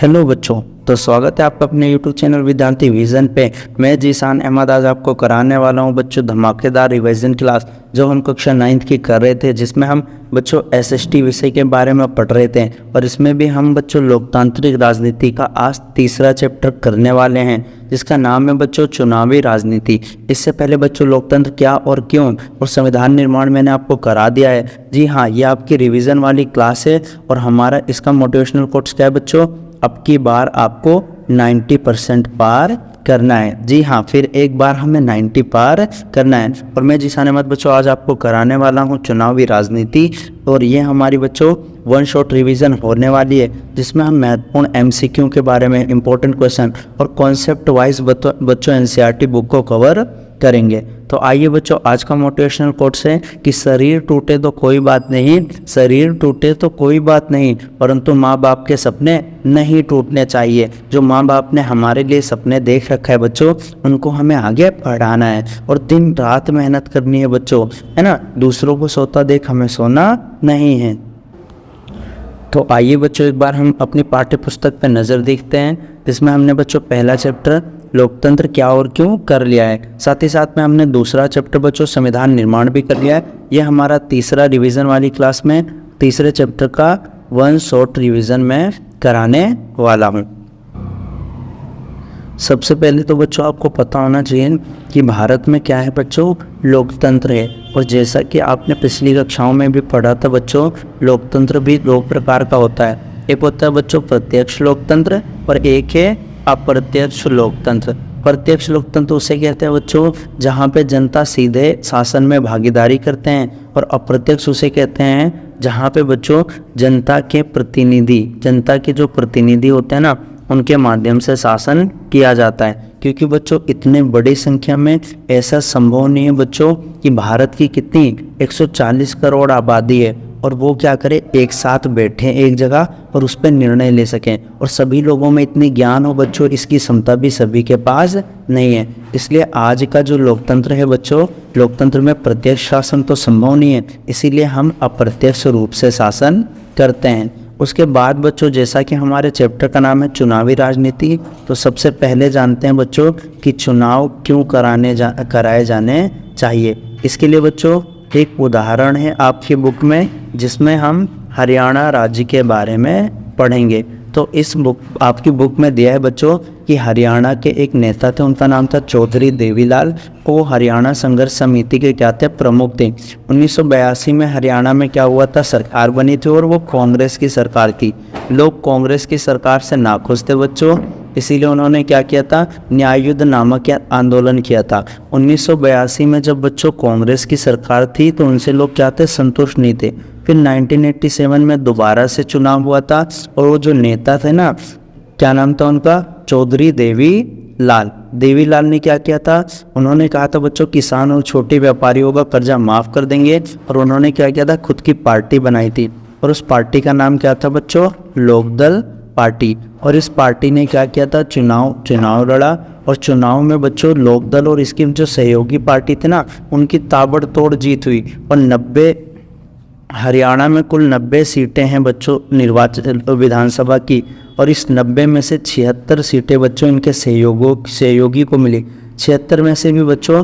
Hello बच्चों, तो स्वागत है आपका अपने यूट्यूब चैनल विद्यार्थी विजन पे। मैं जीशान अहमद आज आपको कराने वाला हूं बच्चों धमाकेदार रिवीजन क्लास जो हम कक्षा 9th की कर रहे थे, जिसमें हम बच्चों एसएसटी विषय के बारे में पढ़ रहे थे। और इसमें भी हम बच्चों लोकतांत्रिक राजनीति का आज तीसरा चैप्टर करने वाले हैं, जिसका नाम है बच्चों चुनावी राजनीति। इससे पहले बच्चों लोकतंत्र क्या और क्यों और संविधान निर्माण मैंने आपको करा दिया है। जी हाँ, ये आपकी रिवीजन वाली क्लास है और हमारा इसका मोटिवेशनल कोट्स क्या है बच्चों, अब की बार आपको 90% पार करना है। जी हाँ, फिर एक बार हमें 90 पार करना है। और मैं जीशान अहमद बच्चों आज आपको कराने वाला हूँ चुनावी राजनीति, और ये हमारी बच्चों वन शॉट रिवीजन होने वाली है, जिसमें हम महत्वपूर्ण एमसीक्यू के बारे में इंपॉर्टेंट क्वेश्चन और कॉन्सेप्ट वाइज बच्चों एनसीईआरटी बुक को कवर करेंगे। तो आइए बच्चों, आज का मोटिवेशनल कोट्स है कि शरीर टूटे तो कोई बात नहीं, शरीर टूटे तो कोई बात नहीं, परंतु माँ बाप के सपने नहीं टूटने चाहिए। जो माँ बाप ने हमारे लिए सपने देख रखा है बच्चों, उनको हमें आगे बढ़ाना है और दिन रात मेहनत करनी है बच्चों, है ना। दूसरों को सोता देख हमें सोना नहीं है। तो आइए बच्चों, एक बार हम अपनी पाठ्य पुस्तक पर नज़र देखते हैं, जिसमें हमने बच्चों पहला चैप्टर लोकतंत्र क्या और क्यों कर लिया है। साथ ही साथ में हमने दूसरा चैप्टर बच्चों संविधान निर्माण भी कर लिया है। ये हमारा तीसरा रिवीजन वाली क्लास में तीसरे चैप्टर का वन शॉट रिवीजन में कराने वाला हूँ। सबसे पहले तो बच्चों आपको पता होना चाहिए कि भारत में क्या है बच्चों, लोकतंत्र है। और जैसा कि आपने पिछली कक्षाओं में भी पढ़ा था बच्चों, लोकतंत्र भी दो प्रकार का होता है। एक होता है बच्चों प्रत्यक्ष लोकतंत्र और एक है अप्रत्यक्ष लोकतंत्र। प्रत्यक्ष लोकतंत्र उसे कहते हैं बच्चों जहाँ पे जनता सीधे शासन में भागीदारी करते हैं, और अप्रत्यक्ष उसे कहते हैं जहाँ पे बच्चों जनता के जो प्रतिनिधि होते हैं ना, उनके माध्यम से शासन किया जाता है। क्योंकि बच्चों इतने बड़ी संख्या में ऐसा संभव नहीं है बच्चों कि भारत की कितनी 140 करोड़ आबादी है और वो क्या करे, एक साथ बैठे एक जगह और उस पर निर्णय ले सकें, और सभी लोगों में इतनी ज्ञान हो बच्चों, इसकी क्षमता भी सभी के पास नहीं है। इसलिए आज का जो लोकतंत्र है बच्चों, लोकतंत्र में प्रत्यक्ष शासन तो संभव नहीं है, इसीलिए हम अप्रत्यक्ष रूप से शासन करते हैं। उसके बाद बच्चों, जैसा कि हमारे चैप्टर का नाम है चुनावी राजनीति, तो सबसे पहले जानते हैं बच्चों कि चुनाव क्यों कराए जाने चाहिए। इसके लिए बच्चों एक उदाहरण है आपकी बुक में, जिसमें हम हरियाणा राज्य के बारे में पढ़ेंगे। तो इस आपकी बुक में दिया है बच्चों कि हरियाणा के एक नेता थे, उनका नाम था चौधरी देवीलाल। वो हरियाणा संघर्ष समिति के क्या थे, प्रमुख थे। 1982 में हरियाणा में क्या हुआ था, सरकार बनी थी और वो कांग्रेस की सरकार थी। लोग कांग्रेस की सरकार से नाखुश थे बच्चों, इसीलिए उन्होंने क्या किया था, न्याय युद्ध नामक आंदोलन किया था। 1982 में जब बच्चों कांग्रेस की सरकार थी तो उनसे लोग क्या थे, संतुष्ट नहीं थे। फिर 1987 में दोबारा से चुनाव हुआ था, और वो जो नेता थे ना, क्या नाम था उनका, चौधरी देवीलाल ने क्या किया था, उन्होंने कहा था बच्चों किसान और छोटे व्यापारियों का कर्जा माफ कर देंगे। और उन्होंने क्या किया था, खुद की पार्टी बनाई थी, और उस पार्टी का नाम क्या था बच्चों, लोकदल पार्टी। और इस पार्टी ने क्या किया था, चुनाव लड़ा, और चुनाव में बच्चों लोकदल और इसकी जो सहयोगी पार्टी थी ना, उनकी ताबड़तोड़ जीत हुई। और हरियाणा में कुल 90 सीटें हैं बच्चों निर्वाचन विधानसभा की, और इस 90 में से 76 सीटें बच्चों इनके सहयोगी को मिली। 76 में से भी बच्चों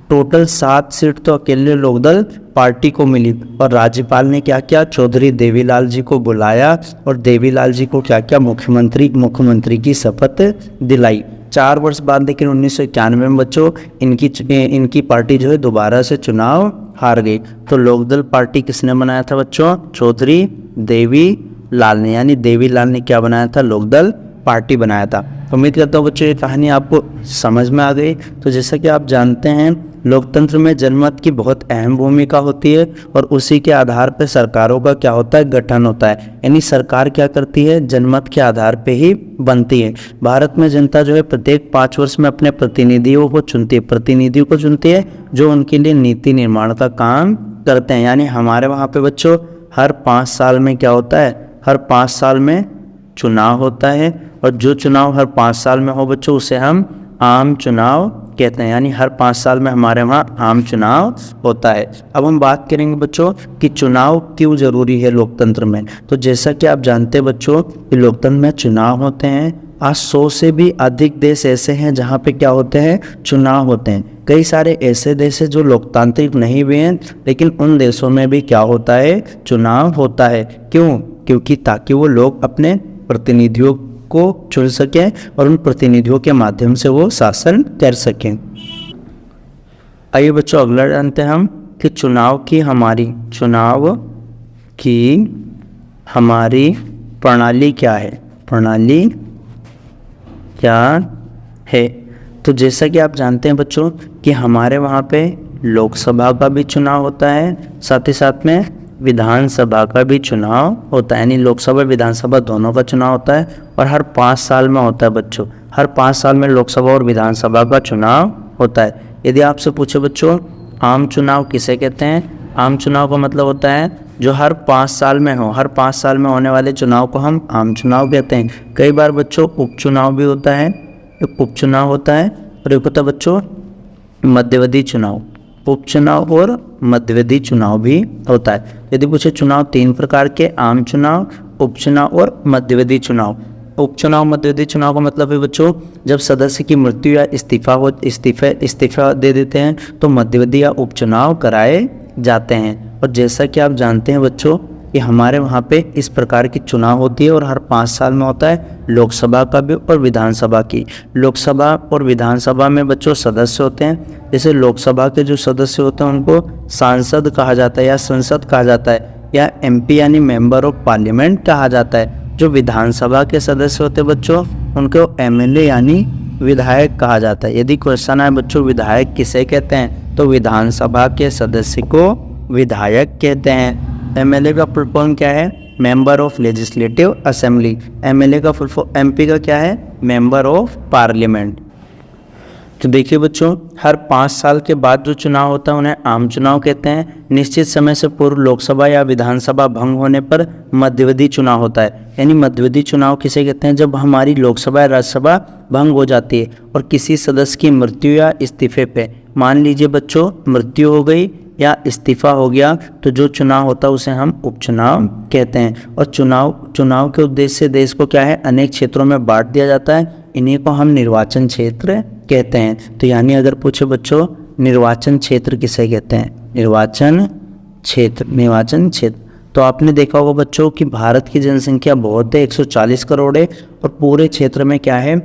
टोटल 7 सीट तो अकेले लोकदल पार्टी को मिली। और राज्यपाल ने क्या किया, चौधरी देवीलाल जी को बुलाया और देवीलाल जी को क्या किया, मुख्यमंत्री की शपथ दिलाई। 4 वर्ष बाद लेकिन 1991 में बच्चों इनकी पार्टी जो है दोबारा से चुनाव हार गई। तो लोकदल पार्टी किसने बनाया था बच्चों, चौधरी देवीलाल ने, यानी देवीलाल ने क्या बनाया था, लोकदल पार्टी बनाया था। उम्मीद करता हूँ बच्चों ये कहानी आपको समझ में आ गई। तो जैसा कि आप जानते हैं, लोकतंत्र में जनमत की बहुत अहम भूमिका होती है, और उसी के आधार पर सरकारों का क्या होता है, गठन होता है। यानी सरकार क्या करती है, जनमत के आधार पे ही बनती है। भारत में जनता जो है प्रत्येक 5 वर्ष में अपने प्रतिनिधियों को चुनती है जो उनके लिए नीति निर्माण का काम करते हैं। यानी हमारे वहाँ पे बच्चों हर 5 साल में क्या होता है, हर 5 साल में चुनाव होता है, और जो चुनाव हर 5 साल में हो बच्चों उसे हम आम चुनाव कहते हैं, यानी हर 5 साल में हमारे वहाँ आम चुनाव होता है। अब हम बात करेंगे बच्चों कि चुनाव क्यों ज़रूरी है लोकतंत्र में। तो जैसा कि आप जानते हैं बच्चों कि लोकतंत्र में चुनाव होते हैं। आज 100 से भी अधिक देश ऐसे हैं जहाँ पे क्या होते हैं, चुनाव होते हैं। कई सारे ऐसे देश हैं जो लोकतांत्रिक नहीं भी हैं, लेकिन उन देशों में भी क्या होता है, चुनाव होता है। क्यों? क्योंकि ताकि वो लोग अपने प्रतिनिधियों को चुन सकें और उन प्रतिनिधियों के माध्यम से वो शासन कर सकें। आइए बच्चों अगला जानते हैं हम कि चुनाव की हमारी प्रणाली क्या है, प्रणाली क्या है। तो जैसा कि आप जानते हैं बच्चों कि हमारे वहाँ पे लोकसभा का भी चुनाव होता है, साथ ही साथ में विधानसभा का भी चुनाव होता है, यानी लोकसभा विधानसभा दोनों का चुनाव होता है और हर 5 साल में होता है बच्चों। हर 5 साल में लोकसभा और विधानसभा का चुनाव होता है। यदि आपसे पूछे बच्चों आम चुनाव किसे कहते हैं, आम चुनाव का मतलब होता है जो हर 5 साल में हो, हर 5 साल में होने वाले चुनाव को हम आम चुनाव कहते हैं। कई बार बच्चों उपचुनाव भी होता है, एक उपचुनाव होता है और एक होता है बच्चों मध्यावधि चुनाव। उपचुनाव और मध्यावधि चुनाव भी होता है। यदि पूछे चुनाव 3 प्रकार के, आम चुनाव, उपचुनाव और मध्यावधि चुनाव। उपचुनाव मध्यावधि चुनाव का मतलब है बच्चों जब सदस्य की मृत्यु या इस्तीफा दे देते हैं तो मध्यावधि या उपचुनाव कराए जाते हैं। और जैसा कि आप जानते हैं बच्चों कि हमारे वहाँ पे इस प्रकार की चुनाव होती है और हर 5 साल में होता है, लोकसभा का भी और विधानसभा की। लोकसभा और विधानसभा में बच्चों सदस्य होते हैं। जैसे लोकसभा के जो सदस्य होते हैं उनको सांसद कहा जाता है या संसद कहा जाता है या MP यानी मेंबर ऑफ पार्लियामेंट कहा जाता है। जो विधानसभा के सदस्य होते हैं बच्चों उनको MLA यानी विधायक कहा जाता है। यदि क्वेश्चन आए बच्चों विधायक किसे कहते हैं तो विधानसभा के सदस्य को विधायक कहते हैं। MLA का फुल फॉर्म क्या है, member of legislative assembly. MLA का फुल फॉर्म, MP का क्या है, मेंबर ऑफ पार्लियामेंट। तो देखिए बच्चों हर 5 साल के बाद जो चुनाव होता है उन्हें आम चुनाव कहते हैं। निश्चित समय से पूर्व लोकसभा या विधानसभा भंग होने पर मध्यावधि चुनाव होता है। यानी मध्यावधि चुनाव किसे कहते हैं, जब हमारी लोकसभा या राज्यसभा भंग हो जाती है और किसी सदस्य की मृत्यु या इस्तीफे पे, मान लीजिए बच्चों मृत्यु हो गई या इस्तीफा हो गया, तो जो चुनाव होता है उसे हम उपचुनाव कहते हैं। और चुनाव के उद्देश्य से देश को क्या है, अनेक क्षेत्रों में बांट दिया जाता है। इन्हीं को हम निर्वाचन क्षेत्र कहते हैं। तो यानी अगर पूछे बच्चों निर्वाचन क्षेत्र किसे कहते हैं, निर्वाचन क्षेत्र। तो आपने देखा होगा बच्चों कि भारत की जनसंख्या बहुत है, 140 करोड़ है और पूरे क्षेत्र में क्या है,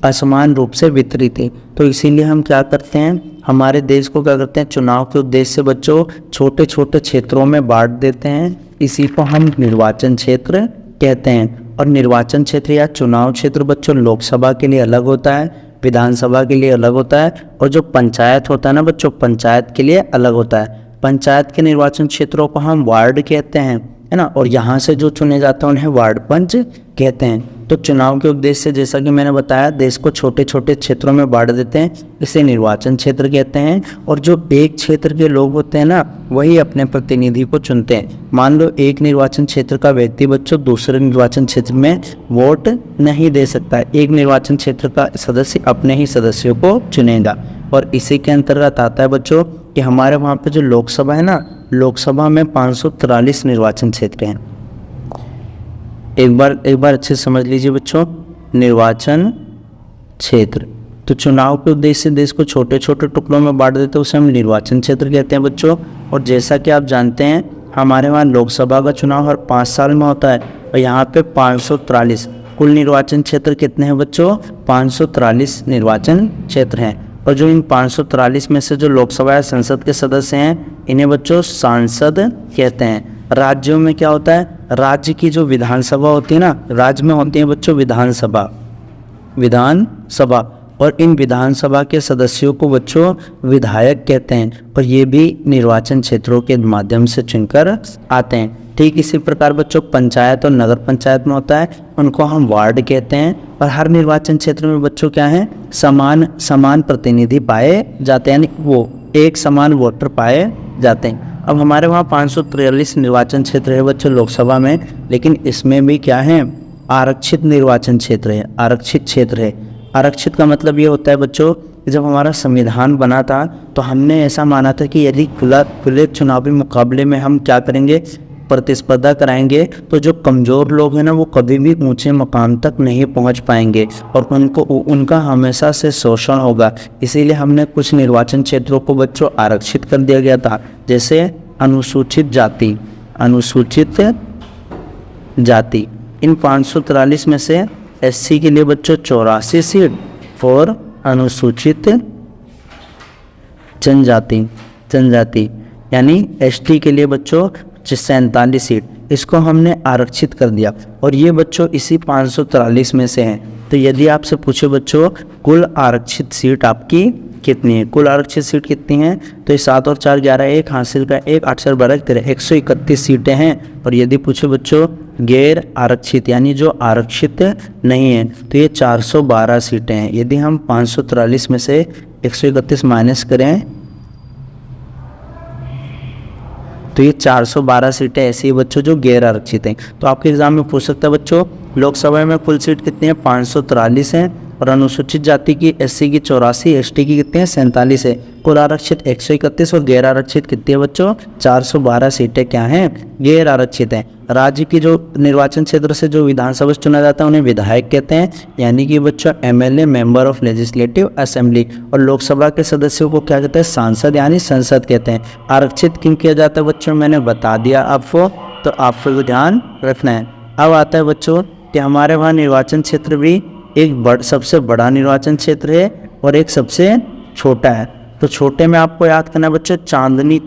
असमान रूप से वितरित है। तो इसीलिए हम क्या करते हैं, हमारे देश को क्या करते हैं, चुनाव के उद्देश्य से बच्चों छोटे छोटे क्षेत्रों में बांट देते हैं। इसी को हम निर्वाचन क्षेत्र कहते हैं। और निर्वाचन क्षेत्र या चुनाव क्षेत्र बच्चों लोकसभा के लिए अलग होता है, विधानसभा के लिए अलग होता है और जो पंचायत होता है ना बच्चों, पंचायत के लिए अलग होता है। पंचायत के निर्वाचन क्षेत्रों को हम वार्ड कहते हैं, है ना, और यहाँ से जो चुने जाते हैं उन्हें वार्ड पंच कहते हैं। तो चुनाव के उद्देश्य से जैसा कि मैंने बताया देश को छोटे छोटे क्षेत्रों में बांट देते हैं, इसे निर्वाचन क्षेत्र कहते हैं। और जो एक क्षेत्र के लोग होते हैं ना वही अपने प्रतिनिधि को चुनते हैं। मान लो एक निर्वाचन क्षेत्र का व्यक्ति बच्चों दूसरे निर्वाचन क्षेत्र में वोट नहीं दे सकता है, एक निर्वाचन क्षेत्र का सदस्य अपने ही सदस्यों को चुनेगा। और इसी के अंतर्गत आता है बच्चों कि हमारे वहाँ पे जो लोकसभा है ना, लोकसभा में 543 निर्वाचन क्षेत्र हैं। एक बार अच्छे समझ लीजिए बच्चों, निर्वाचन क्षेत्र। तो चुनाव के उद्देश्य से देश को छोटे छोटे टुकड़ों में बांट देते हैं, उसे हम निर्वाचन क्षेत्र कहते हैं बच्चों। और जैसा कि आप जानते हैं हमारे वहाँ लोकसभा का चुनाव हर 5 साल में होता है और यहाँ पे 543 कुल निर्वाचन क्षेत्र कितने हैं बच्चों, 543 निर्वाचन क्षेत्र हैं। और जो इन 543 में से जो लोकसभा या संसद के सदस्य हैं इन्हें बच्चों सांसद कहते हैं। राज्यों में क्या होता है, राज्य की जो विधानसभा होती है ना, राज्य में होती है बच्चों विधानसभा, और इन विधानसभा के सदस्यों को बच्चों विधायक कहते हैं। और ये भी निर्वाचन क्षेत्रों के माध्यम से चुनकर आते हैं। ठीक इसी प्रकार बच्चों पंचायत और नगर पंचायत में होता है, उनको हम वार्ड कहते हैं। और हर निर्वाचन क्षेत्र में बच्चों क्या है, समान प्रतिनिधि पाए जाते हैं, यानी वो एक समान वोटर पाए जाते हैं। अब हमारे वहाँ 543 निर्वाचन क्षेत्र है बच्चों लोकसभा में, लेकिन इसमें भी क्या है, आरक्षित निर्वाचन क्षेत्र है, आरक्षित क्षेत्र है। आरक्षित का मतलब ये होता है बच्चों कि जब हमारा संविधान बना था तो हमने ऐसा माना था कि यदि खुले चुनावी मुकाबले में हम क्या करेंगे, प्रतिस्पर्धा कराएंगे, तो जो कमज़ोर लोग हैं ना वो कभी भी ऊंचे मकाम तक नहीं पहुंच पाएंगे और उनका हमेशा से शोषण होगा। इसीलिए हमने कुछ निर्वाचन क्षेत्रों को बच्चों आरक्षित कर दिया गया था, जैसे अनुसूचित जाति। इन 543 में से एससी के लिए बच्चों 84 सीट और अनुसूचित जनजाति यानी एसटी के लिए बच्चों 47 सीट, इसको हमने आरक्षित कर दिया और ये बच्चों इसी 543 में से हैं। तो यदि आपसे पूछे बच्चों कुल आरक्षित सीट आपकी कितनी है, कुल आरक्षित सीट कितनी है, तो ये 7 और 4 11, 1 हासिल का 1, 8 4 12 13, 131 सीटें हैं। और यदि पूछे बच्चों गैर आरक्षित यानी जो आरक्षित नहीं है तो ये 412 सीटें हैं। यदि हम 543 में से 131 माइनस करें तो ये 412 सीटें ऐसी है बच्चों जो गैर आरक्षित हैं। तो आपके एग्जाम में पूछ सकता है बच्चों लोकसभा में कुल सीट कितनी है, 543 हैं और अनुसूचित जाति की एससी की 84, एसटी की कितनी है 47 है। कुल आरक्षित 131 और गैर आरक्षित कितनी है बच्चों 412 सीटें क्या हैं, गैर आरक्षित हैं। राज्य की जो निर्वाचन क्षेत्र से जो विधानसभा चुना जाता है उन्हें विधायक कहते हैं, यानी कि बच्चों MLA member of legislative assembly. और लोकसभा के सदस्यों को क्या कहते हैं, सांसद यानी संसद कहते हैं। आरक्षित किन किया जाता है बच्चों, मैंने बता दिया आपको, तो आपको ध्यान रखना है। अब आता है बच्चों कि हमारे वहाँ निर्वाचन क्षेत्र भी एक सबसे बड़ा निर्वाचन क्षेत्र है और एक सबसे छोटा है। तो छोटे में आपको याद करना है बच्चों चांदनी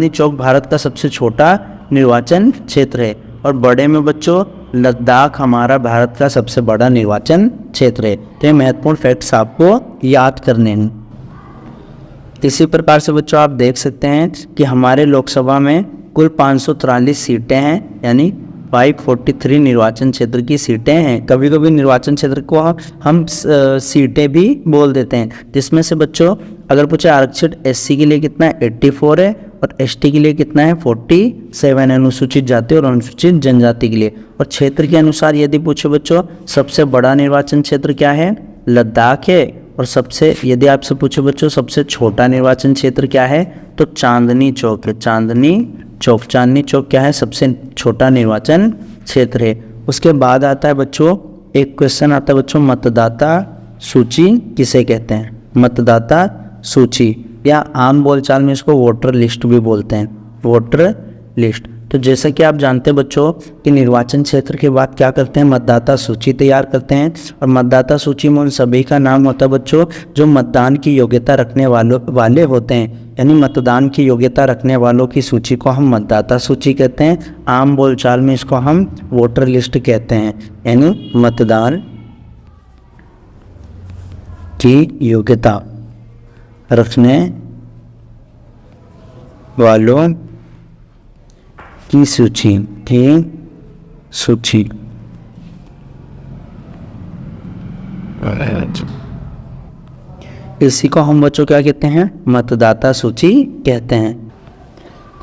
चौक भारत का सबसे छोटा निर्वाचन क्षेत्र है और बड़े में बच्चों लद्दाख हमारा भारत का सबसे बड़ा निर्वाचन क्षेत्र है। तो ये महत्वपूर्ण फैक्ट्स आपको याद करने हैं। इसी प्रकार से बच्चों आप देख सकते हैं कि हमारे लोकसभा में कुल 543 सीटें हैं, यानी 543 निर्वाचन क्षेत्र की सीटें हैं। कभी कभी निर्वाचन क्षेत्र को हम सीटें भी बोल देते हैं, जिसमें से बच्चों अगर पूछे आरक्षित एससी के लिए कितना है 84 है और एसटी के लिए कितना है 47, अनुसूचित जाति और अनुसूचित जनजाति के लिए। और क्षेत्र के अनुसार यदि पूछे बच्चों सबसे बड़ा निर्वाचन क्षेत्र क्या है, लद्दाख है। और सबसे यदि आपसे पूछे बच्चों सबसे छोटा निर्वाचन क्षेत्र क्या है, तो चांदनी चौक है। चांदनी चौक क्या है, सबसे छोटा निर्वाचन क्षेत्र है। उसके बाद आता है बच्चों एक क्वेश्चन आता है बच्चों मतदाता सूची किसे कहते हैं, मतदाता सूची या आम बोलचाल में इसको वोटर लिस्ट भी बोलते हैं, वोटर लिस्ट। तो जैसा कि आप जानते हैं बच्चों कि निर्वाचन क्षेत्र के बाद क्या करते हैं, मतदाता सूची तैयार करते हैं। और मतदाता सूची में उन सभी का नाम होता है बच्चों जो मतदान की योग्यता रखने वाले होते हैं, यानी मतदान की योग्यता रखने वालों की सूची को हम मतदाता सूची कहते हैं। आम बोलचाल में इसको हम वोटर लिस्ट कहते हैं, यानी मतदान की योग्यता रखने वालों की सूची इसी को हम बच्चों क्या कहते हैं, मतदाता सूची कहते हैं।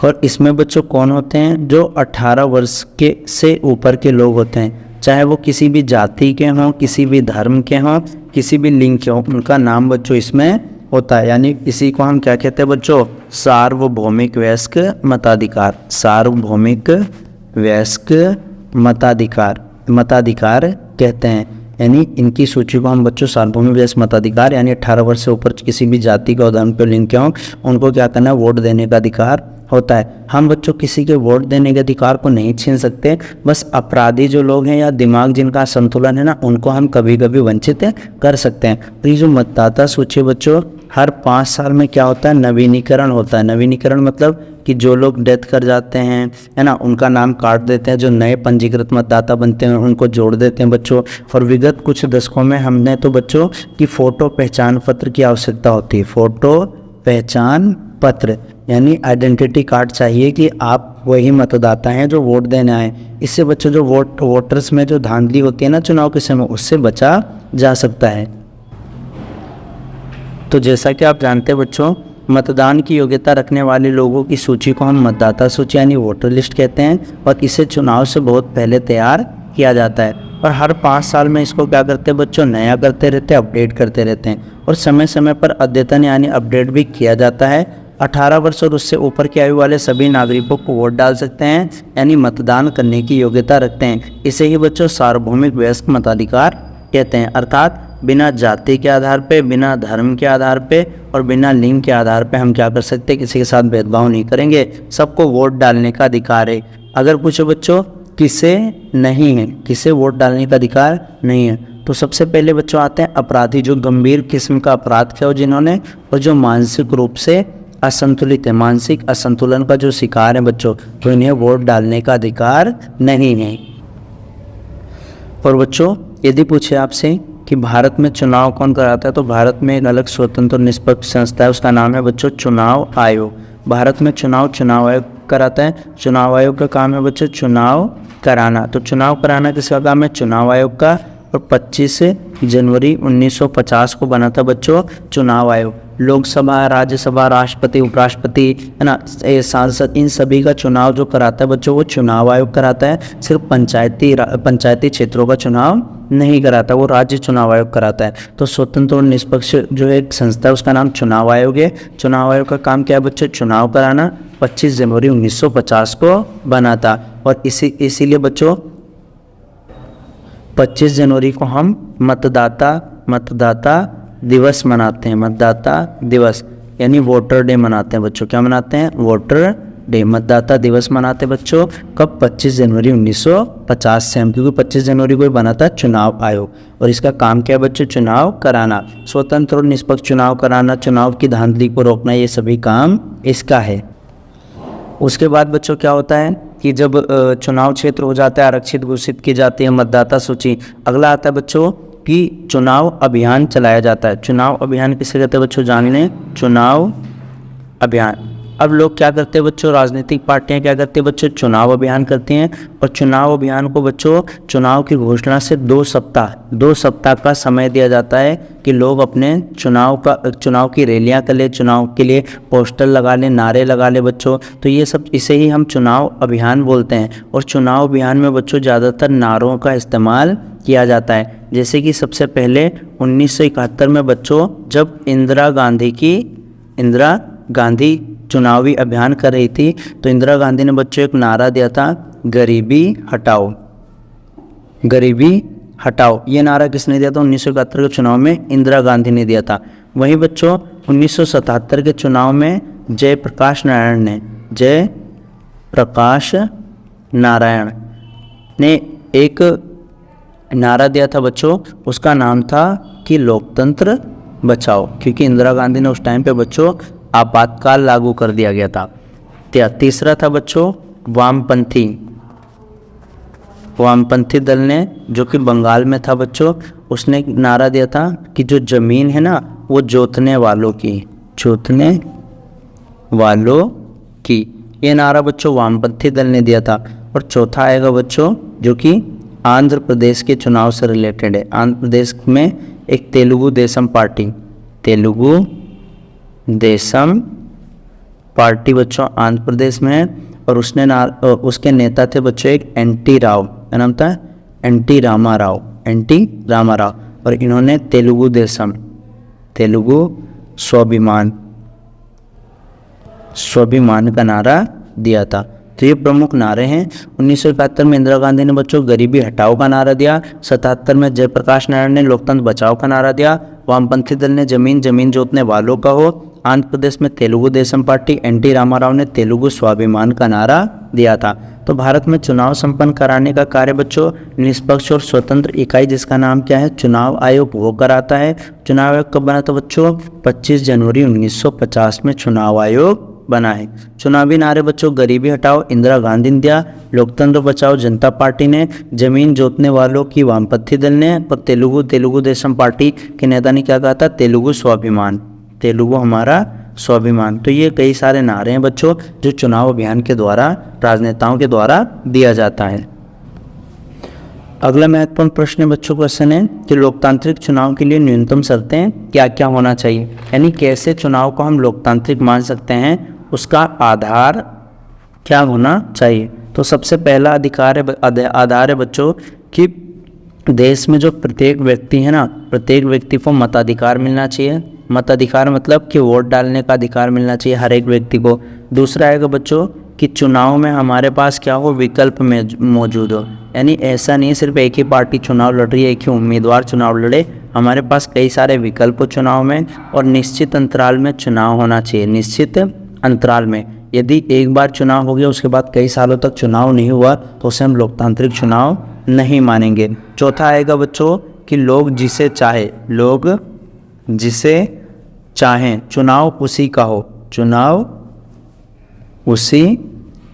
और इसमें बच्चों कौन होते हैं, जो 18 वर्ष के से ऊपर के लोग होते हैं, चाहे वो किसी भी जाति के हों, किसी भी धर्म के हों, किसी भी लिंग के हों, उनका नाम बच्चों इसमें होता है। यानी इसी को हम क्या कहते हैं बच्चों, सार्वभौमिक वयस्क मताधिकार, सार्वभौमिक वयस्क मताधिकार कहते हैं। यानी इनकी सूची को हम बच्चों सार्वभौमिक वयस्क मताधिकार, यानी 18 वर्ष से ऊपर किसी भी जाति का धर्म के लिंग के हों, उनको क्या करना है, वोट देने का अधिकार होता है। हम बच्चों किसी के वोट देने के अधिकार को नहीं छीन सकते, बस अपराधी जो लोग हैं या दिमाग जिनका संतुलन है ना, उनको हम कभी कभी वंचित कर सकते हैं। तो ये जो मतदाता सूची बच्चों हर 5 साल में क्या होता है, नवीनीकरण होता है। नवीनीकरण मतलब कि जो लोग डेथ कर जाते हैं है ना, उनका नाम काट देते हैं, जो नए पंजीकृत मतदाता बनते हैं उनको जोड़ देते हैं बच्चों। और विगत कुछ दशकों में हमने तो बच्चों की फ़ोटो पहचान पत्र की आवश्यकता होती है, फ़ोटो पहचान पत्र यानी आइडेंटिटी कार्ड चाहिए कि आप वही मतदाता हैं जो वोट देने आए। इससे बच्चों जो वोटर्स में जो धांधली होती है ना चुनाव के समय, उससे बचा जा सकता है। तो जैसा कि आप जानते हैं बच्चों, मतदान की योग्यता रखने वाले लोगों की सूची को हम मतदाता सूची यानी वोटर लिस्ट कहते हैं और इसे चुनाव से बहुत पहले तैयार किया जाता है। और हर 5 साल में इसको क्या करते हैं बच्चों, नया करते रहते हैं, अपडेट करते रहते हैं। और समय समय पर अद्यतन यानी अपडेट भी किया जाता है। 18 वर्ष और उससे ऊपर की आयु वाले सभी नागरिकों को वोट डाल सकते हैं, यानी मतदान करने की योग्यता रखते हैं। इसे ही बच्चों सार्वभौमिक वयस्क मताधिकार कहते हैं। अर्थात बिना जाति के आधार पे, बिना धर्म के आधार पे और बिना लिंग के आधार पे हम क्या कर सकते हैं, किसी के साथ भेदभाव नहीं करेंगे, सबको वोट डालने का अधिकार है। अगर पूछो बच्चों किसे नहीं है, किसे वोट डालने का अधिकार नहीं है, तो सबसे पहले बच्चों आते हैं अपराधी, जो गंभीर किस्म का अपराध किया हो जिन्होंने, और जो मानसिक रूप से असंतुलित है, मानसिक असंतुलन का जो शिकार है बच्चों, तो इन्हें वोट डालने का अधिकार नहीं है। और बच्चों यदि पूछे आपसे कि भारत में चुनाव कौन कराता है, तो भारत में एक अलग स्वतंत्र और निष्पक्ष संस्था है, उसका नाम है बच्चों चुनाव आयोग। भारत में चुनाव आयोग कराता है। चुनाव आयोग का काम है बच्चों चुनाव कराना। तो चुनाव कराना किसका काम है, चुनाव आयोग का। और 25 जनवरी 1950 को बना था बच्चों चुनाव आयोग। लोकसभा, राज्यसभा, राष्ट्रपति, उपराष्ट्रपति है ना, सांसद, इन सभी का चुनाव जो कराता है बच्चों वो चुनाव आयोग कराता है। सिर्फ पंचायती क्षेत्रों का चुनाव नहीं कराता, वो राज्य चुनाव आयोग कराता है। तो स्वतंत्र और निष्पक्ष जो एक संस्था है उसका नाम चुनाव आयोग है। चुनाव आयोग का काम क्या है बच्चों, चुनाव कराना। 25 जनवरी 1950 को बना था। और इसीलिए बच्चों 25 जनवरी को हम मतदाता दिवस मनाते हैं। मतदाता दिवस यानी वोटर डे मनाते हैं बच्चों। क्या मनाते हैं, वोटर डे, मतदाता दिवस मनाते हैं बच्चों। कब, 25 जनवरी 1950 से हम, क्योंकि 25 जनवरी को ही बना था चुनाव आयोग। और इसका काम क्या है बच्चों, चुनाव कराना, स्वतंत्र और निष्पक्ष चुनाव कराना, चुनाव की धांधली को रोकना, ये सभी काम इसका है। उसके बाद बच्चों क्या होता है कि जब चुनाव क्षेत्र हो जाता है, आरक्षित घोषित की जाती है मतदाता सूची, अगला आता है बच्चों कि चुनाव अभियान चलाया जाता है। चुनाव अभियान किसे कहते हैं बच्चों, जान लें, चुनाव अभियान। अब लोग क्या करते हैं बच्चों, राजनीतिक पार्टियां क्या करती है बच्चों, चुनाव अभियान करती हैं। और चुनाव अभियान को बच्चों चुनाव की घोषणा से 2 सप्ताह का समय दिया जाता है कि लोग अपने चुनाव की रैलियां कर ले, चुनाव के लिए पोस्टर लगा लें, नारे लगा ले बच्चों। तो ये सब, इसे ही हम चुनाव अभियान बोलते हैं। और चुनाव अभियान में बच्चों ज़्यादातर नारों का इस्तेमाल किया जाता है। जैसे कि सबसे पहले 1971 में बच्चों जब इंदिरा गांधी चुनावी अभियान कर रही थी, तो इंदिरा गांधी ने बच्चों एक नारा दिया था, गरीबी हटाओ, गरीबी हटाओ। ये नारा किसने दिया था, 1971 के चुनाव में इंदिरा गांधी ने दिया था। वहीं बच्चों 1977 के चुनाव में जयप्रकाश नारायण ने एक नारा दिया था बच्चों, उसका नाम था कि लोकतंत्र बचाओ, क्योंकि इंदिरा गांधी ने उस टाइम पे बच्चों आपातकाल लागू कर दिया गया था। तीसरा था बच्चों वामपंथी दल ने, जो कि बंगाल में था बच्चों, उसने एक नारा दिया था कि जो जमीन है ना वो जोतने वालों की, ये नारा बच्चों वामपंथी दल ने दिया था। और चौथा आएगा बच्चों जो कि आंध्र प्रदेश के चुनाव से रिलेटेड है। आंध्र प्रदेश में एक तेलुगु देशम पार्टी बच्चों आंध्र प्रदेश में है। और उसके नेता थे बच्चों एक एनटी राव, क्या नाम था, एनटी रामाराव। और इन्होंने तेलुगु स्वाभिमान का नारा दिया था। तो ये प्रमुख नारे हैं। 1971 में इंदिरा गांधी ने बच्चों गरीबी हटाओ का नारा दिया। 77 में जयप्रकाश नारायण ने लोकतंत्र बचाओ का नारा दिया। वामपंथी दल ने जमीन जोतने वालों का हो। आंध्र प्रदेश में तेलुगु देशम पार्टी एनटी रामाराव ने तेलुगु स्वाभिमान का नारा दिया था। तो भारत में चुनाव संपन्न कराने का कार्य बच्चों निष्पक्ष और स्वतंत्र इकाई, जिसका नाम क्या है, चुनाव आयोग, वो कराता है। चुनाव आयोग कब बना था बच्चों, 25 जनवरी 1950 में चुनाव आयोग बना है। चुनावी नारे बच्चों गरीबी हटाओ इंदिरा गांधी ने दिया, लोकतंत्र बचाओ जनता पार्टी ने, जमीन जोतने वालों की वामपंथी दल ने, और तेलुगु देशम पार्टी के नेता ने क्या कहा था, तेलुगु हमारा स्वाभिमान। तो ये कई सारे नारे हैं बच्चों जो चुनाव अभियान के द्वारा, राजनेताओं के द्वारा दिया जाता है। अगला महत्वपूर्ण प्रश्न बच्चों क्वेश्चन है कि लोकतांत्रिक चुनाव के लिए न्यूनतम शर्तें क्या क्या होना चाहिए, यानी कैसे चुनाव को हम लोकतांत्रिक मान सकते हैं, उसका आधार क्या होना चाहिए। तो सबसे पहला आधार है बच्चों कि देश में जो प्रत्येक व्यक्ति है ना, प्रत्येक व्यक्ति को मताधिकार मिलना चाहिए। मताधिकार मतलब कि वोट डालने का अधिकार मिलना चाहिए हर एक व्यक्ति को। दूसरा आएगा बच्चों कि चुनाव में हमारे पास क्या हो, विकल्प में मौजूद हो, यानी ऐसा नहीं सिर्फ एक ही पार्टी चुनाव लड़ रही है, एक ही उम्मीदवार चुनाव लड़े, हमारे पास कई सारे विकल्प हो चुनाव में, और निश्चित अंतराल में चुनाव होना चाहिए। निश्चित अंतराल में, यदि एक बार चुनाव हो गया उसके बाद कई सालों तक चुनाव नहीं हुआ तो उसे हम लोकतांत्रिक चुनाव नहीं मानेंगे। चौथा आएगा बच्चों कि लोग जिसे चाहें चुनाव उसी का हो, चुनाव उसी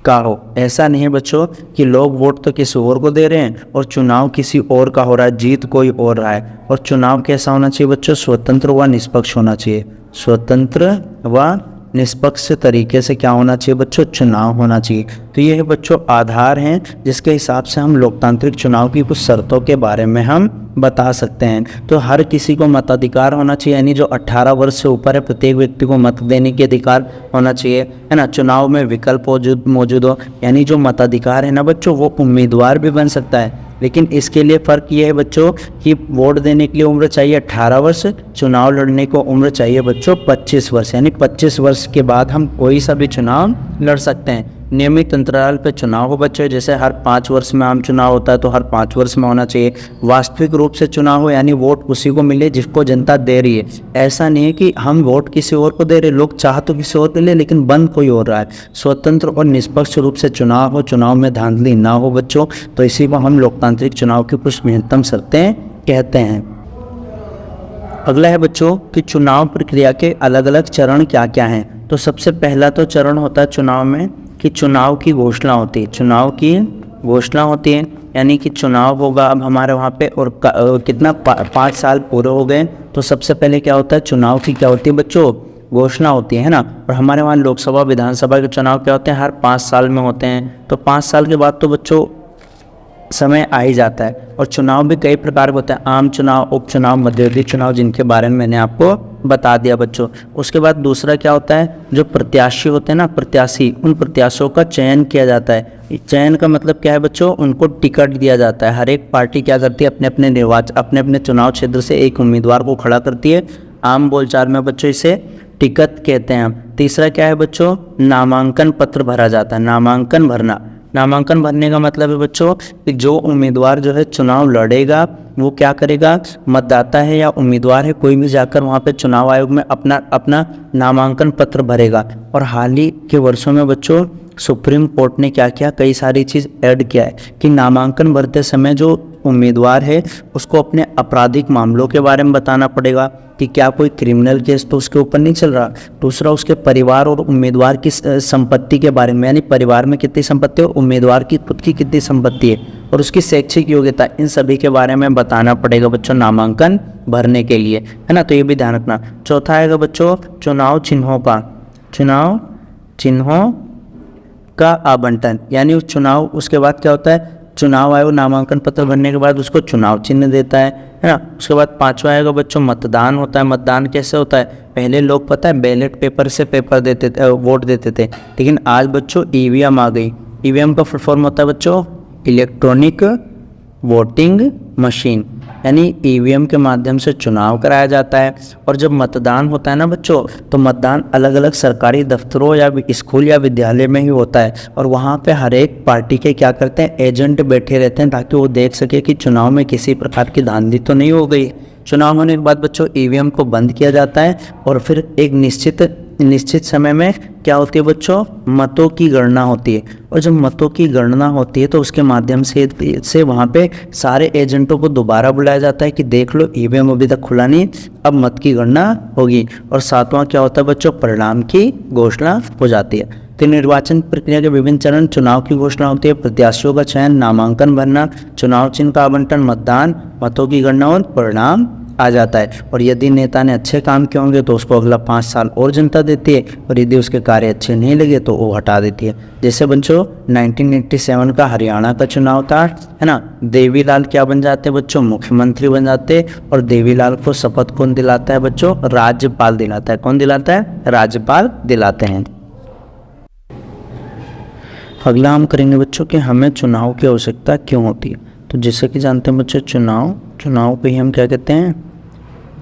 का हो। ऐसा नहीं है बच्चों कि लोग वोट तो किसी और को दे रहे हैं और चुनाव किसी और का हो रहा है, जीत कोई और रहा है। और चुनाव कैसा होना चाहिए बच्चों, स्वतंत्र व निष्पक्ष होना चाहिए। स्वतंत्र व निष्पक्ष तरीके से क्या होना चाहिए बच्चों, चुनाव होना चाहिए। तो ये बच्चों आधार हैं जिसके हिसाब से हम लोकतांत्रिक चुनाव की कुछ शर्तों के बारे में हम बता सकते हैं। तो हर किसी को मताधिकार होना चाहिए, यानी जो 18 वर्ष से ऊपर है प्रत्येक व्यक्ति को मत देने के अधिकार होना चाहिए, है ना। चुनाव में विकल्प मौजूद हो, यानी जो मताधिकार है ना बच्चों वो उम्मीदवार भी बन सकता है, लेकिन इसके लिए फ़र्क ये है बच्चों कि वोट देने के लिए उम्र चाहिए 18 वर्ष, चुनाव लड़ने को उम्र चाहिए बच्चों 25 वर्ष, यानी 25 वर्ष के बाद हम कोई सा भी चुनाव लड़ सकते हैं। नियमित अंतराल पे चुनाव हो बच्चों, जैसे हर 5 वर्ष में आम चुनाव होता है तो हर 5 वर्ष में होना चाहिए। वास्तविक रूप से चुनाव हो, यानी वोट उसी को मिले जिसको जनता दे रही है। ऐसा नहीं है कि हम वोट किसी और को दे रहे, लोग चाह तो किसी और के लिए लेकिन बंद कोई और रहा है। स्वतंत्र और निष्पक्ष रूप से चुनाव हो, चुनाव में धांधली ना हो बच्चों, तो इसी को हम लोकतांत्रिक चुनाव की कुछ न्यूनतम शर्तें कहते हैं। अगला है बच्चों कि चुनाव प्रक्रिया के अलग अलग चरण क्या क्या हैं। तो सबसे पहला तो चरण होता है चुनाव में कि चुनाव की घोषणा होती है। चुनाव की घोषणा होती है, यानी कि चुनाव होगा अब हमारे वहाँ पे और कितना 5 साल पूरे हो गए, तो सबसे पहले क्या होता है, चुनाव की क्या होती है बच्चों, घोषणा होती है ना। और हमारे वहाँ लोकसभा विधानसभा के चुनाव क्या होते हैं, हर 5 साल में होते हैं। तो 5 साल के बाद तो बच्चों समय आ ही जाता है। और चुनाव भी कई प्रकार के होते हैं, आम चुनाव, उपचुनाव, मध्यावधि चुनाव, जिनके बारे में मैंने आपको बता दिया बच्चों। उसके बाद दूसरा क्या होता है, जो प्रत्याशी होते हैं ना, प्रत्याशी, उन प्रत्याशियों का चयन किया जाता है। चयन का मतलब क्या है बच्चों, उनको टिकट दिया जाता है। हर एक पार्टी क्या करती है, अपने अपने चुनाव क्षेत्र से एक उम्मीदवार को खड़ा करती है। आम बोलचाल में बच्चों इसे टिकट कहते हैं। तीसरा क्या है बच्चों, नामांकन पत्र भरा जाता है। नामांकन भरना, नामांकन भरने का मतलब है बच्चों कि जो उम्मीदवार जो है चुनाव लड़ेगा वो क्या करेगा, मतदाता है या उम्मीदवार है कोई भी जाकर वहाँ पे चुनाव आयोग में अपना नामांकन पत्र भरेगा। और हाल ही के वर्षों में बच्चों सुप्रीम कोर्ट ने क्या किया, कई सारी चीज़ ऐड किया है कि नामांकन भरते समय जो उम्मीदवार है उसको अपने आपराधिक मामलों के बारे में बताना पड़ेगा कि क्या कोई क्रिमिनल केस तो उसके ऊपर नहीं चल रहा। दूसरा, उसके परिवार और उम्मीदवार की संपत्ति के बारे में, यानी परिवार में कितनी संपत्ति है और उम्मीदवार की खुद की कितनी संपत्ति है, और उसकी शैक्षिक योग्यता, इन सभी के बारे में बताना पड़ेगा बच्चों नामांकन भरने के लिए, है ना। तो ये भी ध्यान रखना। चौथा आएगा बच्चों चुनाव चिन्हों का आवंटन, यानी उस चुनाव, उसके बाद क्या होता है, चुनाव आयोग नामांकन पत्र भरने के बाद उसको चुनाव चिन्ह देता है ना। उसके बाद पांचवा आएगा बच्चों मतदान होता है। मतदान कैसे होता है, पहले लोग पता है बैलेट पेपर से वोट देते थे, लेकिन आज बच्चों ईवीएम आ गई। ईवीएम का फुल फॉर्म होता है बच्चों इलेक्ट्रॉनिक वोटिंग मशीन, यानी ईवीएम के माध्यम से चुनाव कराया जाता है। और जब मतदान होता है ना बच्चों, तो मतदान अलग अलग सरकारी दफ्तरों या स्कूल या विद्यालय में ही होता है, और वहाँ पे हर एक पार्टी के क्या करते हैं, एजेंट बैठे रहते हैं ताकि वो देख सके कि चुनाव में किसी प्रकार की धांधली तो नहीं हो गई। चुनाव होने के बाद बच्चों ईवीएम को बंद किया जाता है और फिर एक निश्चित समय में क्या होती है बच्चों, मतों की गणना होती है। और जब मतों की गणना होती है तो उसके माध्यम से वहाँ पे सारे एजेंटों को दोबारा बुलाया जाता है कि देख लो ईवीएम अभी तक खुला नहीं, अब मत की गणना होगी। और सातवां क्या होता है बच्चों, परिणाम की घोषणा हो जाती है। तो निर्वाचन प्रक्रिया के विभिन्न चरण, चुनाव की घोषणा होती है, प्रत्याशियों का चयन, नामांकन भरना, चुनाव चिन्ह का आवंटन, मतदान, मतों की गणना और परिणाम आ जाता है। और यदि नेता ने अच्छे काम किए होंगे तो उसको अगला 5 साल और जनता देती है, और यदि उसके कार्य अच्छे नहीं लगे तो वो हटा देती है। जैसे बच्चों 1987 का हरियाणा का चुनाव था, है ना। देवीलाल क्या बन जाते बच्चों, मुख्यमंत्री बन जाते, और देवीलाल को शपथ कौन दिलाता है बच्चों, राज्यपाल दिलाता है। कौन दिलाता है, राज्यपाल दिलाते हैं। अगला हम करेंगे बच्चों कि हमें चुनाव की आवश्यकता क्यों होती है। तो जैसे कि जानते हैं बच्चों, चुनाव को ही हम क्या कहते हैं,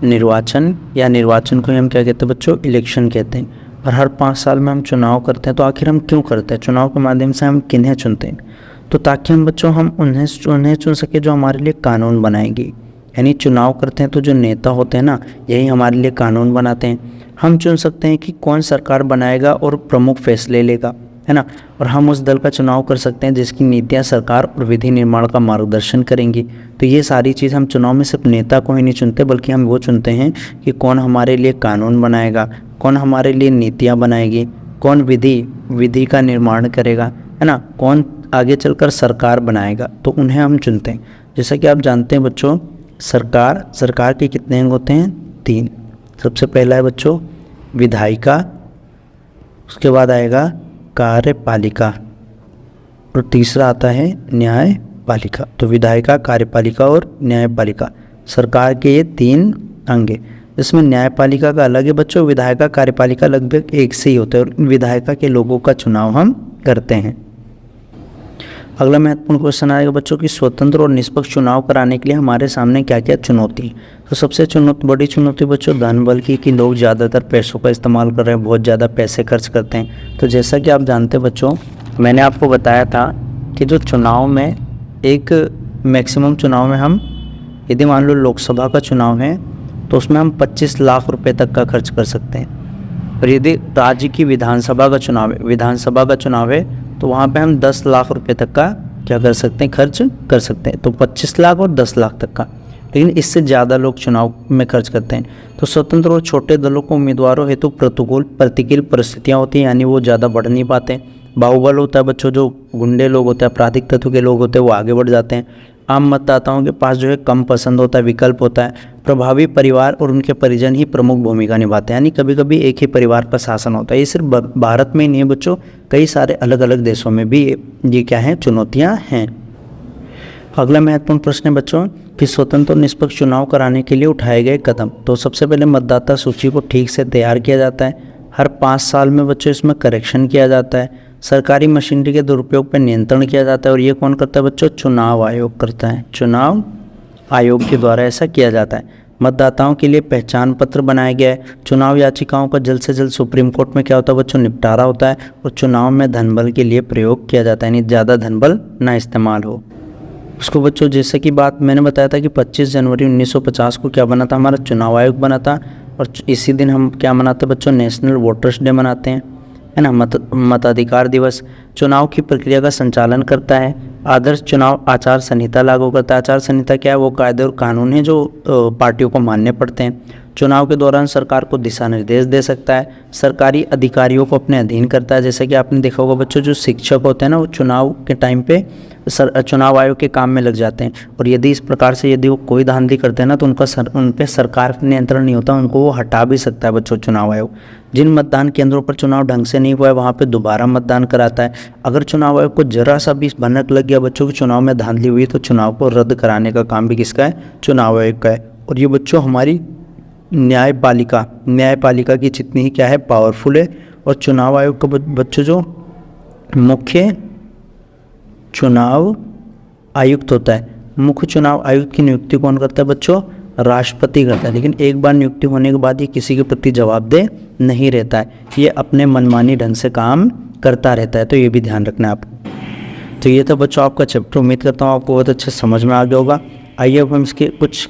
निर्वाचन, या निर्वाचन को ही हम क्या कहते हैं बच्चों, इलेक्शन कहते हैं। और हर 5 साल में हम चुनाव करते हैं। तो आखिर हम क्यों करते हैं? चुनाव के माध्यम से हम किन्हें चुनते हैं? तो ताकि हम बच्चों हम उन्हें चुन सके जो हमारे लिए कानून बनाएंगे। यानी चुनाव करते हैं तो जो नेता होते हैं ना, यही हमारे लिए कानून बनाते हैं। हम चुन सकते हैं कि कौन सरकार बनाएगा और प्रमुख फैसले लेगा, है ना। और हम उस दल का चुनाव कर सकते हैं जिसकी नीतियां सरकार और विधि निर्माण का मार्गदर्शन करेंगी। तो ये सारी चीज़ हम चुनाव में सिर्फ नेता को ही नहीं चुनते, बल्कि हम वो चुनते हैं कि कौन हमारे लिए कानून बनाएगा, कौन हमारे लिए नीतियाँ बनाएगी, कौन विधि का निर्माण करेगा, है ना, कौन आगे चलकर सरकार बनाएगा। तो उन्हें हम चुनते हैं। जैसा कि आप जानते हैं बच्चों, सरकार के कितने अंग होते हैं? 3। सबसे पहला है बच्चों विधायिका, उसके बाद आएगा कार्यपालिका, और तीसरा आता है न्यायपालिका। तो विधायिका, कार्यपालिका और न्यायपालिका सरकार के ये 3 अंग हैं। इसमें न्यायपालिका का अलग है बच्चों, विधायिका कार्यपालिका लगभग एक से ही होता है, और विधायिका के लोगों का चुनाव हम करते हैं। अगला महत्वपूर्ण क्वेश्चन आएगा बच्चों कि स्वतंत्र और निष्पक्ष चुनाव कराने के लिए हमारे सामने क्या क्या चुनौती है। तो सबसे बड़ी चुनौती बच्चों धन बल की, कि लोग ज़्यादातर पैसों का इस्तेमाल कर रहे हैं, बहुत ज़्यादा पैसे खर्च करते हैं। तो जैसा कि आप जानते हैं बच्चों, मैंने आपको बताया था कि जो चुनाव में एक मैक्सिमम चुनाव में हम, यदि मान लो लोकसभा का चुनाव है तो उसमें हम 25 लाख रुपए तक का खर्च कर सकते हैं। और यदि राज्य की विधानसभा का चुनाव है तो वहाँ पे हम 10 लाख रुपए तक का क्या कर सकते हैं, खर्च कर सकते हैं। तो 25 लाख और 10 लाख तक का, लेकिन इससे ज़्यादा लोग चुनाव में खर्च करते हैं। तो स्वतंत्र और छोटे दलों को उम्मीदवारों हेतु प्रतिकूल परिस्थितियाँ होती हैं, यानी वो ज़्यादा बढ़ नहीं पाते। बाहुबल होता है बच्चों, जो गुंडे लोग होते हैं, आपराधिक तत्व के लोग होते हैं, वो आगे बढ़ जाते हैं। आम मतदाताओं के पास जो है कम पसंद होता है, विकल्प होता है। प्रभावी परिवार और उनके परिजन ही प्रमुख भूमिका निभाते हैं, यानी कभी कभी एक ही परिवार का शासन होता है। ये सिर्फ भारत में ही नहीं है बच्चों, कई सारे अलग अलग देशों में भी ये क्या है, चुनौतियाँ हैं। अगला महत्वपूर्ण प्रश्न है बच्चों कि स्वतंत्र और निष्पक्ष चुनाव कराने के लिए उठाए गए कदम। तो सबसे पहले मतदाता सूची को ठीक से तैयार किया जाता है। हर 5 साल में बच्चों इसमें करेक्शन किया जाता है। सरकारी मशीनरी के दुरुपयोग पर नियंत्रण किया जाता है, और ये कौन करता है बच्चों? चुनाव आयोग करता है। चुनाव आयोग के द्वारा ऐसा किया जाता है। मतदाताओं के लिए पहचान पत्र बनाया गया है। चुनाव याचिकाओं का जल्द से जल्द सुप्रीम कोर्ट में क्या होता है बच्चों? निपटारा होता है। और चुनाव में धनबल के लिए प्रयोग किया जाता है, यानी ज़्यादा धनबल ना इस्तेमाल हो। उसको बच्चों जैसे कि बात मैंने बताया था कि 25 जनवरी 1950 को क्या बना था, हमारा चुनाव आयोग बना था। और इसी दिन हम क्या मनाते हैं बच्चों? नेशनल वोटर्स डे मनाते हैं, है ना, मताधिकार दिवस। चुनाव की प्रक्रिया का संचालन करता है। आदर्श चुनाव आचार संहिता लागू करता है। आचार संहिता क्या है? वो कायदे और कानून है जो पार्टियों को मानने पड़ते हैं। चुनाव के दौरान सरकार को दिशा निर्देश दे सकता है। सरकारी अधिकारियों को अपने अधीन करता है। जैसे कि आपने देखा होगा बच्चों, जो शिक्षक होते हैं ना, वो चुनाव के टाइम पे चुनाव आयोग के काम में लग जाते हैं। और यदि इस प्रकार से यदि वो कोई धांधली करते हैं ना, तो उन पे सरकार का नियंत्रण नहीं होता, उनको वो हटा भी सकता है बच्चों चुनाव आयोग। जिन मतदान केंद्रों पर चुनाव ढंग से नहीं हुआ है वहाँ पे दोबारा मतदान कराता है। अगर चुनाव आयोग को जरा सा भी भनक लग गया बच्चों के चुनाव में धांधली हुई, तो चुनाव को रद्द कराने का काम भी किसका है? चुनाव आयोग का है। और ये बच्चों हमारी न्यायपालिका की जितनी ही क्या है, पावरफुल है। और चुनाव आयोग का बच्चों जो मुख्य चुनाव आयुक्त होता है, मुख्य चुनाव आयुक्त की नियुक्ति कौन करता है बच्चों? राष्ट्रपति करता है। लेकिन एक बार नियुक्ति होने के बाद ये किसी के प्रति जवाबदेह नहीं रहता है, ये अपने मनमानी ढंग से काम करता रहता है। तो ये भी ध्यान रखना है आपको। तो ये था बच्चों आपका चैप्टर। उम्मीद करता हूँ आपको बहुत अच्छे समझ में आ गया होगा। आइए अब हम इसके कुछ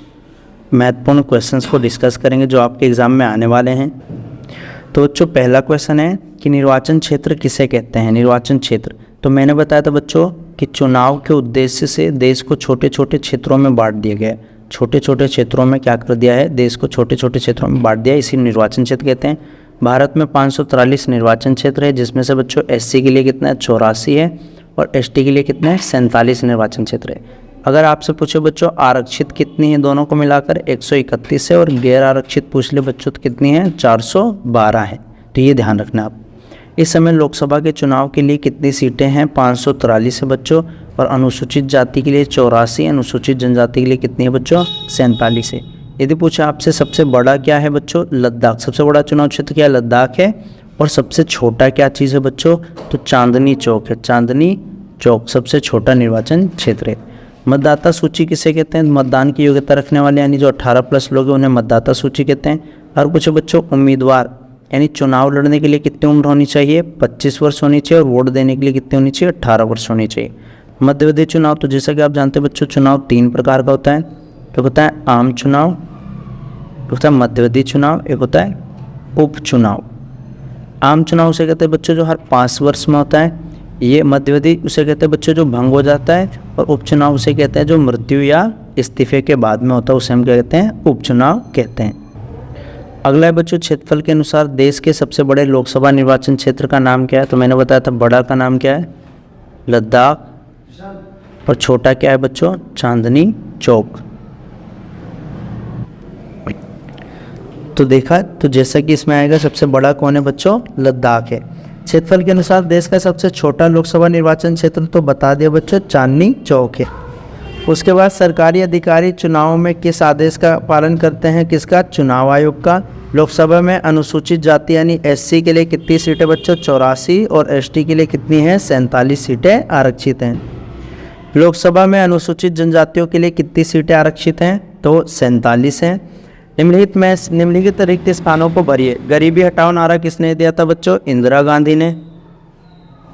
महत्वपूर्ण क्वेश्चंस को डिस्कस करेंगे जो आपके एग्जाम में आने वाले हैं। तो बच्चों पहला क्वेश्चन है कि निर्वाचन क्षेत्र किसे कहते हैं? निर्वाचन क्षेत्र, तो मैंने बताया था बच्चों कि चुनाव के उद्देश्य से देश को छोटे छोटे क्षेत्रों में बांट दिया गया है। छोटे छोटे क्षेत्रों में क्या कर दिया है? देश को छोटे छोटे क्षेत्रों में बांट दिया, इसी निर्वाचन क्षेत्र कहते हैं। भारत में 543 निर्वाचन क्षेत्र है, जिसमें से बच्चों एससी के लिए कितना है? 84 है, और एसटी के लिए कितना है? 47 निर्वाचन क्षेत्र है। अगर आपसे पूछे बच्चों आरक्षित कितनी है, दोनों को मिलाकर 131 है, और गैर आरक्षित पूछ ले बच्चों तो कितनी है? 412 है। तो ये ध्यान रखना आप। इस समय लोकसभा के चुनाव के लिए कितनी सीटें हैं? 543 है बच्चों। और अनुसूचित जाति के लिए 84, अनुसूचित जनजाति के लिए कितनी है बच्चों? 47 है। यदि पूछा आपसे सबसे बड़ा क्या है बच्चों? लद्दाख। सबसे बड़ा चुनाव क्षेत्र क्या है? लद्दाख है। और सबसे छोटा क्या चीज़ है बच्चों? तो चांदनी चौक है। चांदनी चौक सबसे छोटा निर्वाचन क्षेत्र है। मतदाता सूची किसे कहते हैं? मतदान की योग्यता रखने वाले यानी जो 18+ लोग हैं उन्हें मतदाता सूची कहते हैं। और कुछ बच्चों उम्मीदवार यानी चुनाव लड़ने के लिए कितनी उम्र होनी चाहिए? 25 वर्ष होनी चाहिए। और वोट देने के लिए कितनी होनी चाहिए? 18 वर्ष होनी चाहिए। मध्यावधि चुनाव, तो जैसा कि आप जानते हैं बच्चों, चुनाव 3 प्रकार का होता है। एक होता है आम चुनाव, एक होता है मध्यावधि चुनाव, एक होता है उपचुनाव। आम चुनाव उसे कहते हैं बच्चों जो हर 5 वर्ष में होता है। ये मध्यावधि उसे कहते हैं बच्चों जो भंग हो जाता है। और उपचुनाव उसे कहते हैं जो मृत्यु या इस्तीफे के बाद में होता है, उसे हम क्या कहते हैं? उपचुनाव कहते हैं। अगला है बच्चों क्षेत्रफल के अनुसार देश के सबसे बड़े लोकसभा निर्वाचन क्षेत्र का नाम क्या है? तो मैंने बताया था बड़ा का नाम क्या है? लद्दाख। और छोटा क्या है बच्चों? चांदनी चौक। तो देखा, तो जैसा कि इसमें आएगा सबसे बड़ा कौन है बच्चों? लद्दाख है। क्षेत्रफल के अनुसार देश का सबसे छोटा लोकसभा निर्वाचन क्षेत्र तो बता दिया बच्चों, चांदनी चौक है। उसके बाद सरकारी अधिकारी चुनाव में किस आदेश का पालन करते हैं? किसका? चुनाव आयोग का। लोकसभा में अनुसूचित जाति यानी SC के लिए कितनी सीटें बच्चों? 84। और ST के लिए कितनी हैं? 47 सीटें आरक्षित हैं। लोकसभा में अनुसूचित जनजातियों के लिए कितनी सीटें आरक्षित हैं? तो 47 हैं। निम्नलिखित रिक्त स्थानों को भरिए। गरीबी हटाओ नारा किसने दिया था बच्चों? इंदिरा गांधी ने।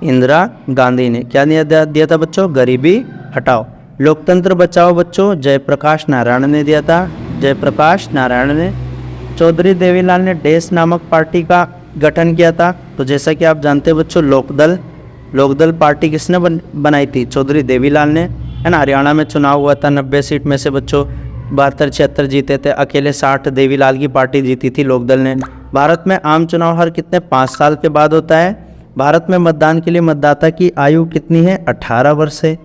इंदिरा गांधी ने क्या दिया था बच्चों? गरीबी हटाओ। लोकतंत्र बचाओ बच्चों जयप्रकाश नारायण ने दिया था। जयप्रकाश नारायण ने। चौधरी देवीलाल ने देश नामक पार्टी का गठन किया था। तो जैसा कि आप जानते हैं बच्चों, लोकदल पार्टी किसने बनाई थी? चौधरी देवीलाल ने, है ना। हरियाणा में चुनाव हुआ था, 90 सीट में से बच्चों 72-76 जीते थे। अकेले 60 देवीलाल की पार्टी जीती थी लोकदल ने। भारत में आम चुनाव हर कितने 5 साल के बाद होता है। भारत में मतदान के लिए मतदाता की आयु कितनी है? 18 वर्ष है।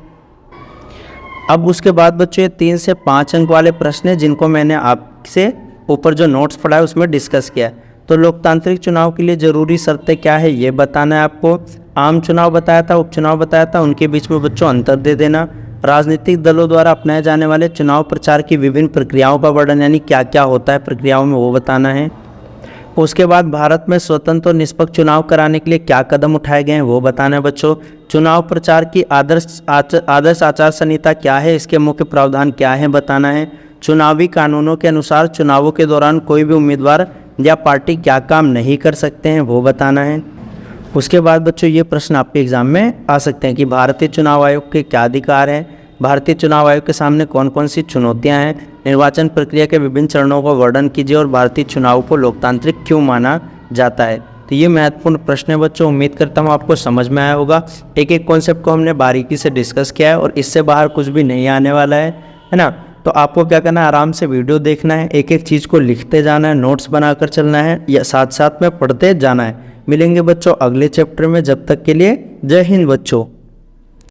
अब उसके बाद बच्चों ये 3 से 5 अंक वाले प्रश्न हैं जिनको मैंने आपसे ऊपर जो नोट्स पढ़ाए उसमें डिस्कस किया। तो लोकतांत्रिक चुनाव के लिए ज़रूरी शर्तें क्या है ये बताना है आपको। आम चुनाव बताया था, उपचुनाव बताया था, उनके बीच में बच्चों अंतर दे देना। राजनीतिक दलों द्वारा अपनाए जाने वाले चुनाव प्रचार की विभिन्न प्रक्रियाओं का वर्णन यानी क्या क्या होता है प्रक्रियाओं में वो बताना है। उसके बाद भारत में स्वतंत्र और निष्पक्ष चुनाव कराने के लिए क्या कदम उठाए गए हैं वो बताना है बच्चों। चुनाव प्रचार की आदर्श आचार संहिता क्या है, इसके मुख्य प्रावधान क्या है बताना है। चुनावी कानूनों के अनुसार चुनावों के दौरान कोई भी उम्मीदवार या पार्टी क्या काम नहीं कर सकते हैं वो बताना है। उसके बाद बच्चों ये प्रश्न आपके एग्जाम में आ सकते हैं कि भारतीय चुनाव आयोग के क्या अधिकार हैं, भारतीय चुनाव आयोग के सामने कौन कौन सी चुनौतियां हैं, निर्वाचन प्रक्रिया के विभिन्न चरणों का वर्णन कीजिए और भारतीय चुनाव को लोकतांत्रिक क्यों माना जाता है। तो ये महत्वपूर्ण प्रश्न है बच्चों, उम्मीद करता हूँ आपको समझ में आया होगा। एक एक कॉन्सेप्ट को हमने बारीकी से डिस्कस किया है और इससे बाहर कुछ भी नहीं आने वाला है ना। तो आपको क्या करना है, आराम से वीडियो देखना है, एक एक चीज़ को लिखते जाना है, नोट्स बनाकर चलना है या साथ साथ में पढ़ते जाना है। मिलेंगे बच्चों अगले चैप्टर में, जब तक के लिए जय हिंद बच्चों।